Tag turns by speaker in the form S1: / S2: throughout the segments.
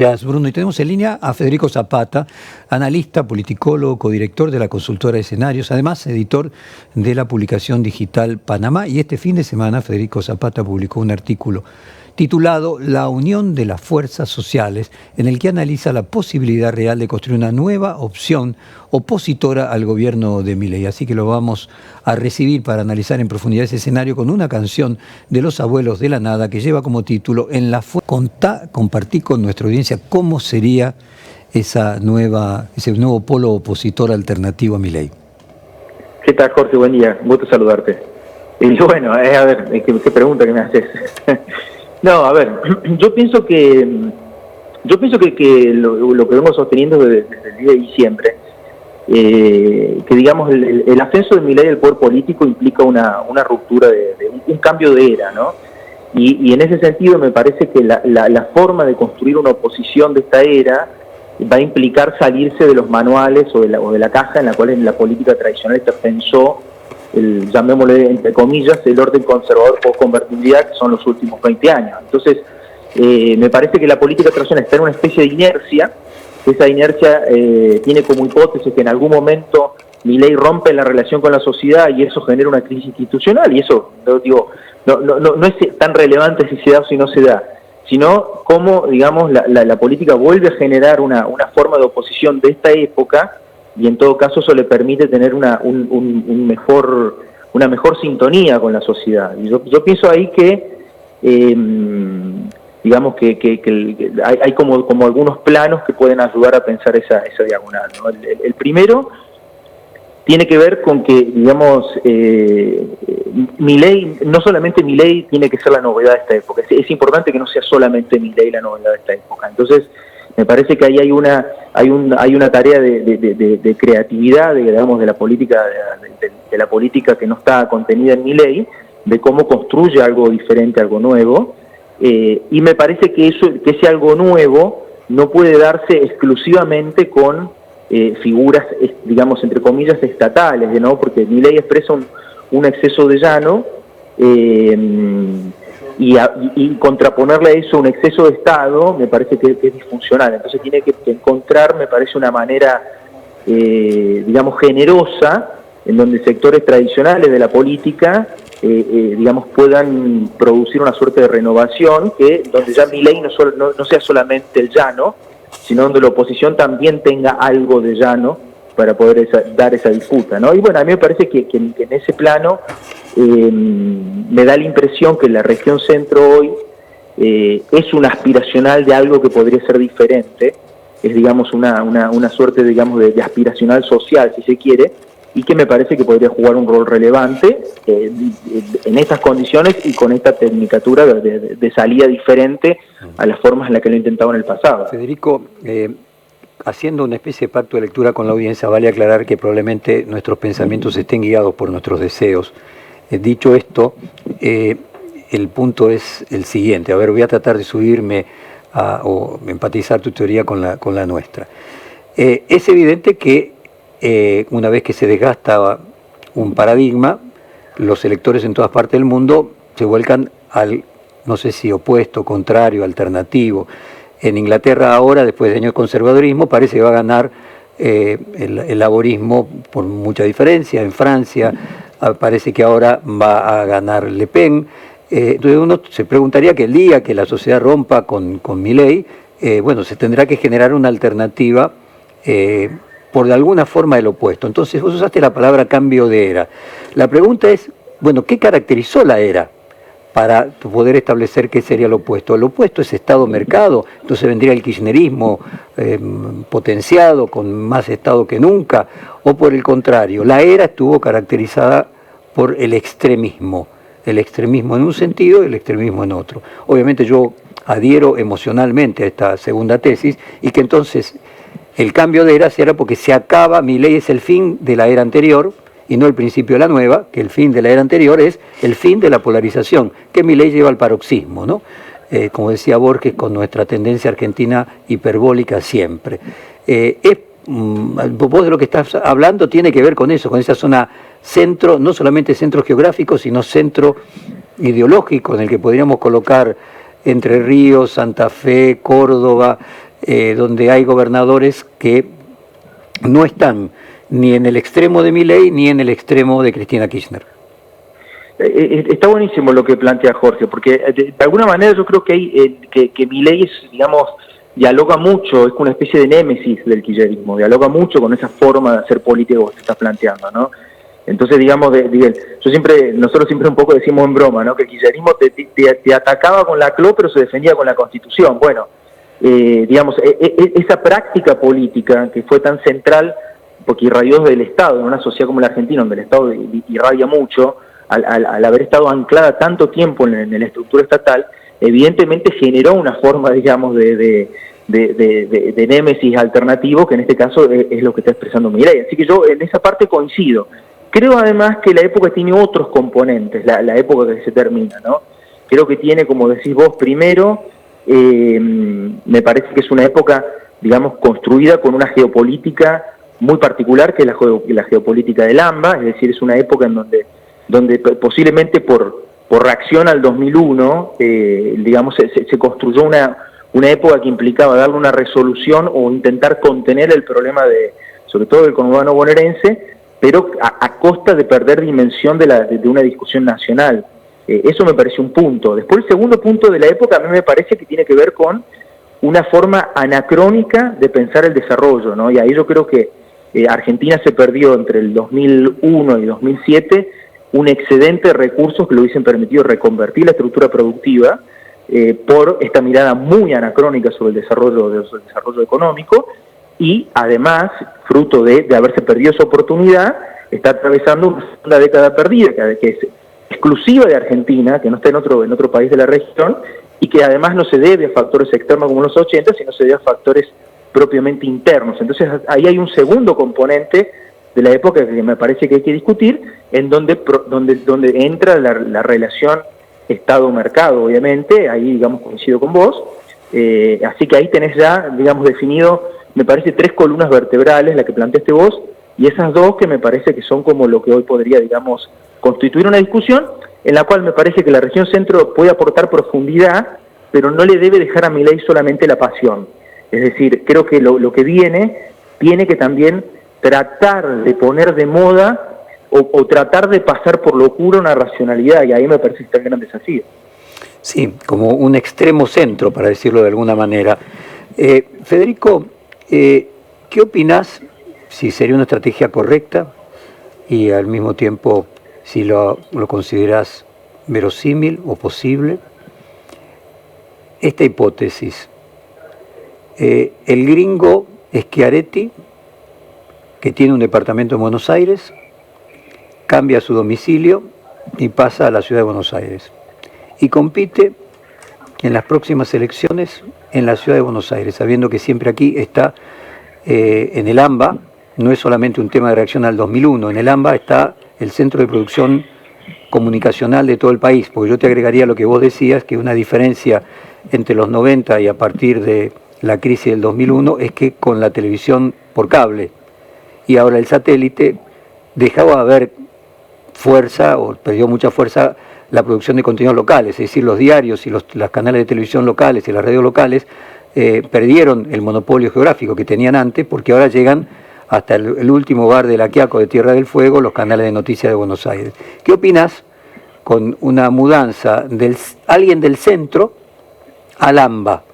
S1: Gracias, Bruno. Y tenemos en línea a Federico Zapata, analista, politicólogo, codirector de la consultora de escenarios, además editor de la publicación digital Panamá. Y este fin de semana Federico Zapata publicó un artículo titulado La unión de las fuerzas sociales, en el que analiza la posibilidad real de construir una nueva opción opositora al gobierno de Milei. Así que lo vamos a recibir para analizar en profundidad ese escenario con una canción de Los Abuelos de la Nada que lleva como título En la compartí con nuestra audiencia cómo sería ese nuevo polo opositor alternativo a Milei.
S2: ¿Qué tal, Jorge? Buen día, gusto saludarte. Y bueno, a ver, ¿qué pregunta que me haces? No, a ver, yo pienso que lo que vengo sosteniendo desde el día de diciembre, que digamos el ascenso de Milei al poder político implica una ruptura un cambio de era, ¿no? Y en ese sentido me parece que la forma de construir una oposición de esta era va a implicar salirse de los manuales o de la caja en la cual en la política tradicional se pensó llamémosle entre comillas, el orden conservador por convertibilidad, que son los últimos 20 años. Entonces, me parece que la política tradicional está en una especie de inercia. Esa inercia tiene como hipótesis que en algún momento Milei rompe la relación con la sociedad y eso genera una crisis institucional, y eso, digo, no es tan relevante si se da o si no se da, sino cómo, digamos, la política vuelve a generar una forma de oposición de esta época, y en todo caso eso le permite tener una mejor sintonía con la sociedad. Y yo pienso ahí que, digamos que hay como algunos planos que pueden ayudar a pensar esa diagonal, ¿no? El primero tiene que ver con que, digamos, Milei, no solamente Milei tiene que ser la novedad de esta época, es importante que no sea solamente Milei la novedad de esta época. Entonces, me parece que ahí hay una tarea de creatividad, digamos, de la política que no está contenida en Milei, de cómo construye algo diferente, algo nuevo, y me parece que ese algo nuevo no puede darse exclusivamente con figuras, digamos, entre comillas, estatales, ¿no? Porque Milei expresa un exceso de llano, y contraponerle a eso un exceso de Estado me parece que es disfuncional. Entonces tiene que encontrar, me parece, una manera, digamos, generosa, en donde sectores tradicionales de la política, digamos, puedan producir una suerte de renovación, donde ya Milei no sea solamente el llano, sino donde la oposición también tenga algo de llano para poder dar esa disputa, ¿no? Y bueno, a mí me parece que en ese plano me da la impresión que la región centro hoy es una aspiracional de algo que podría ser diferente, es, digamos, una suerte, digamos, de aspiracional social, si se quiere, y que me parece que podría jugar un rol relevante en estas condiciones y con esta tecnicatura de salida diferente a las formas en las que lo he intentado en el pasado.
S1: Federico, haciendo una especie de pacto de lectura con la audiencia, vale aclarar que probablemente nuestros pensamientos estén guiados por nuestros deseos. Dicho esto, el punto es el siguiente. A ver, voy a tratar de subirme o empatizar tu teoría con la nuestra. Es evidente que una vez que se desgasta un paradigma, los electores en todas partes del mundo se vuelcan al, no sé si opuesto, contrario, alternativo. En Inglaterra ahora, después de años de conservadurismo, parece que va a ganar el laborismo por mucha diferencia. En Francia parece que ahora va a ganar Le Pen. Entonces uno se preguntaría que el día que la sociedad rompa con Milei, bueno, se tendrá que generar una alternativa por de alguna forma el opuesto. Entonces vos usaste la palabra cambio de era. La pregunta es, bueno, ¿qué caracterizó la era para poder establecer qué sería lo opuesto? El opuesto es Estado-mercado, entonces vendría el kirchnerismo potenciado, con más Estado que nunca, o por el contrario, la era estuvo caracterizada por el extremismo en un sentido y el extremismo en otro. Obviamente yo adhiero emocionalmente a esta segunda tesis, y que entonces el cambio de era será porque se acaba, Milei es el fin de la era anterior, y no el principio de la nueva, que el fin de la era anterior es el fin de la polarización, que Milei lleva al paroxismo, ¿no? Como decía Borges, con nuestra tendencia argentina hiperbólica siempre. Vos de lo que estás hablando tiene que ver con eso, con esa zona centro, no solamente centro geográfico, sino centro ideológico, en el que podríamos colocar Entre Ríos, Santa Fe, Córdoba, donde hay gobernadores que no están ni en el extremo de Milei ni en el extremo de Cristina Kirchner.
S2: Está buenísimo lo que plantea Jorge, porque de alguna manera yo creo que hay que Milei es, digamos, dialoga mucho, es una especie de némesis del kirchnerismo, dialoga mucho con esa forma de hacer política que se está planteando, ¿no? Entonces, digamos, nosotros siempre un poco decimos en broma, ¿no? Que el kirchnerismo te atacaba con la CLO, pero se defendía con la Constitución. Bueno, digamos, esa práctica política que fue tan central, porque irradió del Estado, en una sociedad como la Argentina, donde el Estado irradia mucho, al haber estado anclada tanto tiempo en la estructura estatal, evidentemente generó una forma, digamos, de némesis alternativo, que en este caso es lo que está expresando Milei. Así que yo en esa parte coincido. Creo además que la época tiene otros componentes, la época que se termina, ¿no? Creo que tiene, como decís vos, primero, me parece que es una época, digamos, construida con una geopolítica muy particular, que es la geopolítica del AMBA, es decir, es una época en donde posiblemente por reacción al 2001, digamos, se construyó una época que implicaba darle una resolución o intentar contener el problema sobre todo del conurbano bonaerense, pero a costa de perder dimensión de una discusión nacional. Eso me parece un punto. Después el segundo punto de la época a mí me parece que tiene que ver con una forma anacrónica de pensar el desarrollo, ¿no? Y ahí yo creo que Argentina se perdió entre el 2001 y 2007 un excedente de recursos que le hubiesen permitido reconvertir la estructura productiva por esta mirada muy anacrónica sobre el desarrollo económico, y además, fruto de haberse perdido esa oportunidad, está atravesando una segunda década perdida, que es exclusiva de Argentina, que no está en otro país de la región, y que además no se debe a factores externos como los 80, sino se debe a factores propiamente internos. Entonces ahí hay un segundo componente de la época que me parece que hay que discutir, en donde entra la relación Estado-mercado, obviamente, ahí, digamos, coincido con vos, así que ahí tenés ya, digamos, definido, me parece, 3 columnas vertebrales, la que planteaste vos, y esas 2 que me parece que son como lo que hoy podría, digamos, constituir una discusión, en la cual me parece que la región centro puede aportar profundidad, pero no le debe dejar a Milei solamente la pasión. Es decir, creo que lo que tiene que también tratar de poner de moda o tratar de pasar por locura una racionalidad, y ahí me parece que está el gran desafío.
S1: Sí, como un extremo centro, para decirlo de alguna manera. Federico, ¿qué opinás si sería una estrategia correcta y al mismo tiempo si lo considerás verosímil o posible? Esta hipótesis, el gringo Schiaretti, que tiene un departamento en Buenos Aires, cambia su domicilio y pasa a la ciudad de Buenos Aires y compite en las próximas elecciones en la ciudad de Buenos Aires, sabiendo que siempre aquí está en el AMBA, no es solamente un tema de reacción al 2001, en el AMBA está el centro de producción comunicacional de todo el país, porque yo te agregaría lo que vos decías, que una diferencia entre los 90 y a partir de la crisis del 2001 es que con la televisión por cable y ahora el satélite dejaba de haber fuerza, o perdió mucha fuerza, la producción de contenidos locales, es decir, los diarios y los canales de televisión locales y las radios locales perdieron el monopolio geográfico que tenían antes, porque ahora llegan hasta el último bar de La Quiaco, de Tierra del Fuego, los canales de noticias de Buenos Aires. ¿Qué opinas con una mudanza de alguien del centro al AMBA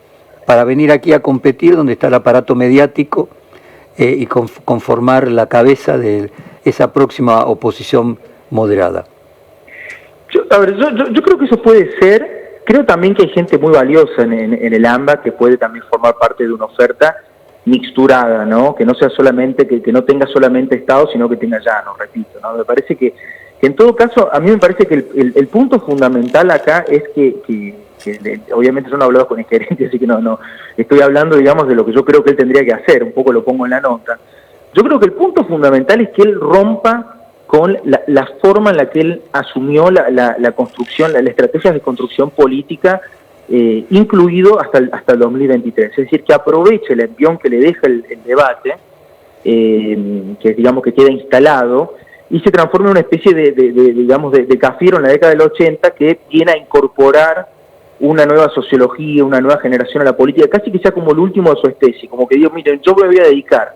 S1: para venir aquí a competir donde está el aparato mediático y conformar la cabeza de esa próxima oposición moderada?
S2: Yo creo que eso puede ser. Creo también que hay gente muy valiosa en el AMBA que puede también formar parte de una oferta mixturada, ¿no? Que no sea solamente, que no tenga solamente Estado, sino que tenga llano, repito, ¿no? Me parece que en todo caso, a mí me parece que el punto fundamental acá es que obviamente yo no he hablado con el gerente, así que no estoy hablando, digamos, de lo que yo creo que él tendría que hacer, un poco lo pongo en la nota. Yo creo que el punto fundamental es que él rompa con la forma en la que él asumió la construcción, la estrategia de construcción política, incluido hasta el 2023. Es decir, que aproveche el envión que le deja el debate, que digamos que queda instalado, y se transforma en una especie de Cafiero en la década del 80, que viene a incorporar una nueva sociología, una nueva generación a la política, casi que sea como el último de su especie, como que digo, miren, yo me voy a dedicar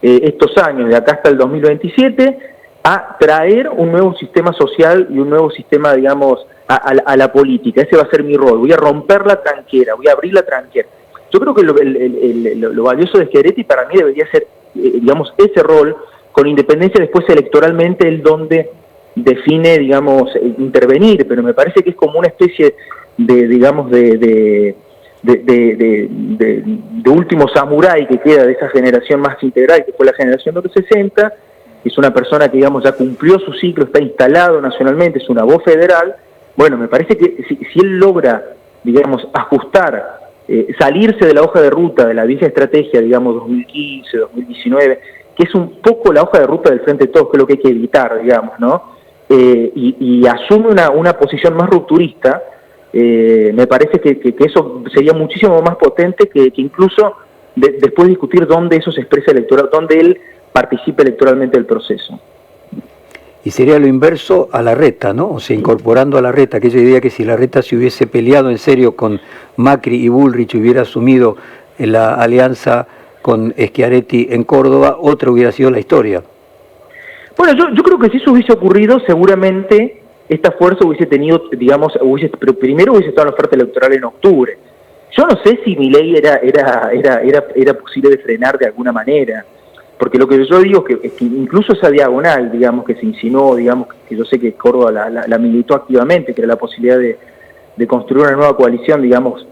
S2: estos años, de acá hasta el 2027, a traer un nuevo sistema social y un nuevo sistema, digamos, a la política. Ese va a ser mi rol, voy a romper la tranquera, voy a abrir la tranquera. Yo creo que lo valioso de Schiaretti para mí debería ser, digamos, ese rol, con independencia después electoralmente el donde define, digamos, intervenir, pero me parece que es como una especie de digamos, de último samurái que queda de esa generación más integral, que fue la generación de los 60, es una persona que, digamos, ya cumplió su ciclo, está instalado nacionalmente, es una voz federal. Bueno, me parece que si él logra, digamos, ajustar, salirse de la hoja de ruta, de la vieja estrategia, digamos, 2015, 2019, que es un poco la hoja de ruta del Frente de Todos, que es lo que hay que evitar, digamos, ¿no? Y asume una posición más rupturista, me parece que eso sería muchísimo más potente que incluso después discutir dónde eso se expresa electoral, dónde él participe electoralmente del proceso.
S1: Y sería lo inverso a Larreta, ¿no? O sea, incorporando a Larreta, aquella idea que si Larreta se hubiese peleado en serio con Macri y Bullrich, hubiera asumido la alianza con Schiaretti en Córdoba, otra hubiera sido la historia.
S2: Bueno, yo creo que si eso hubiese ocurrido, seguramente esta fuerza hubiese tenido, digamos, pero primero hubiese estado en la oferta electoral en octubre. Yo no sé si Milei era posible de frenar de alguna manera, porque lo que yo digo es que incluso esa diagonal, digamos, que se insinuó, digamos, que yo sé que Córdoba la militó activamente, que era la posibilidad de construir una nueva coalición, digamos,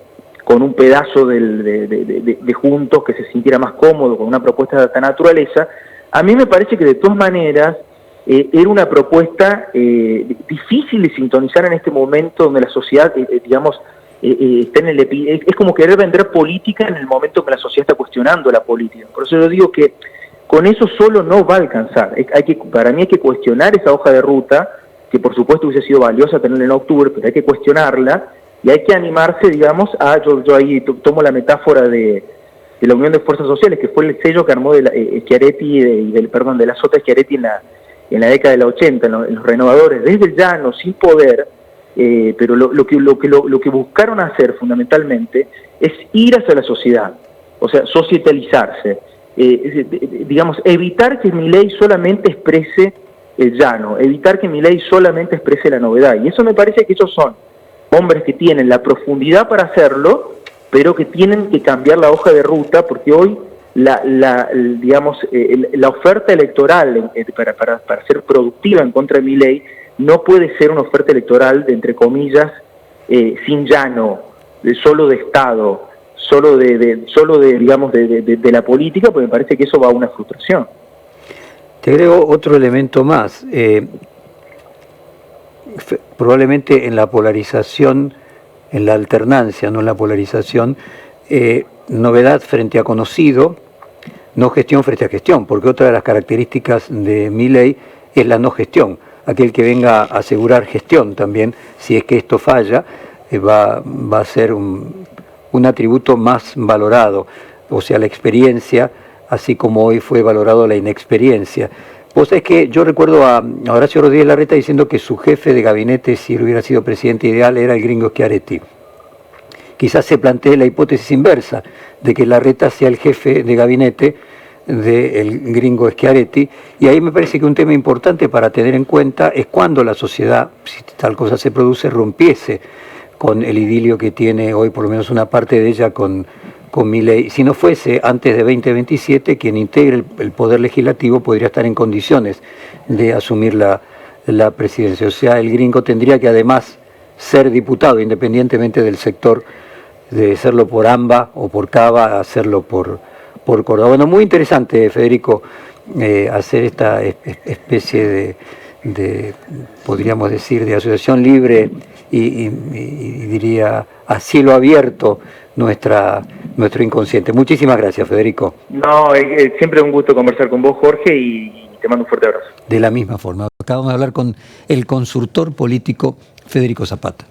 S2: con un pedazo de Juntos que se sintiera más cómodo, con una propuesta de esta naturaleza. A mí me parece que de todas maneras era una propuesta difícil de sintonizar en este momento donde la sociedad, digamos, está en es como querer vender política en el momento que la sociedad está cuestionando la política. Por eso yo digo que con eso solo no va a alcanzar. Para mí hay que cuestionar esa hoja de ruta, que por supuesto hubiese sido valiosa tenerla en octubre, pero hay que cuestionarla y hay que animarse, digamos, yo ahí tomo la metáfora de la Unión de Fuerzas Sociales, que fue el sello que armó de Schiaretti de la Sota Schiaretti en la década de los 80, en los renovadores, desde el llano, sin poder, pero lo que buscaron hacer fundamentalmente es ir hacia la sociedad, o sea, societalizarse, digamos, evitar que Milei solamente exprese el llano, evitar que Milei solamente exprese la novedad, y eso me parece que esos son hombres que tienen la profundidad para hacerlo, pero que tienen que cambiar la hoja de ruta, porque hoy digamos, la oferta electoral para ser productiva en contra de Milei no puede ser una oferta electoral de, entre comillas, sin llano, solo de Estado, solo digamos, de la política, porque me parece que eso va a una frustración.
S1: Te agrego otro elemento más. Probablemente en la polarización, en la alternancia, no en la polarización, novedad frente a conocido, no gestión frente a gestión, porque otra de las características de Milei es la no gestión. Aquel que venga a asegurar gestión también, si es que esto falla, va a ser un atributo más valorado, o sea, la experiencia, así como hoy fue valorado la inexperiencia. Vos sabés que yo recuerdo a Horacio Rodríguez Larreta diciendo que su jefe de gabinete, si él hubiera sido presidente ideal, era el gringo Schiaretti. Quizás se plantee la hipótesis inversa, de que Larreta sea el jefe de gabinete del gringo Schiaretti, y ahí me parece que un tema importante para tener en cuenta es cuando la sociedad, si tal cosa se produce, rompiese con el idilio que tiene hoy, por lo menos una parte de ella, con Milei. Si no fuese antes de 2027, quien integre el poder legislativo podría estar en condiciones de asumir la presidencia. O sea, el gringo tendría que además ser diputado, independientemente del sector, de serlo por AMBA o por CABA, hacerlo por Córdoba. Bueno, muy interesante, Federico, hacer esta especie de, podríamos decir, de asociación libre y diría a cielo abierto nuestro inconsciente. Muchísimas gracias, Federico.
S2: No, siempre un gusto conversar con vos, Jorge, y te mando un fuerte abrazo.
S1: De la misma forma, acabamos de hablar con el consultor político Federico Zapata.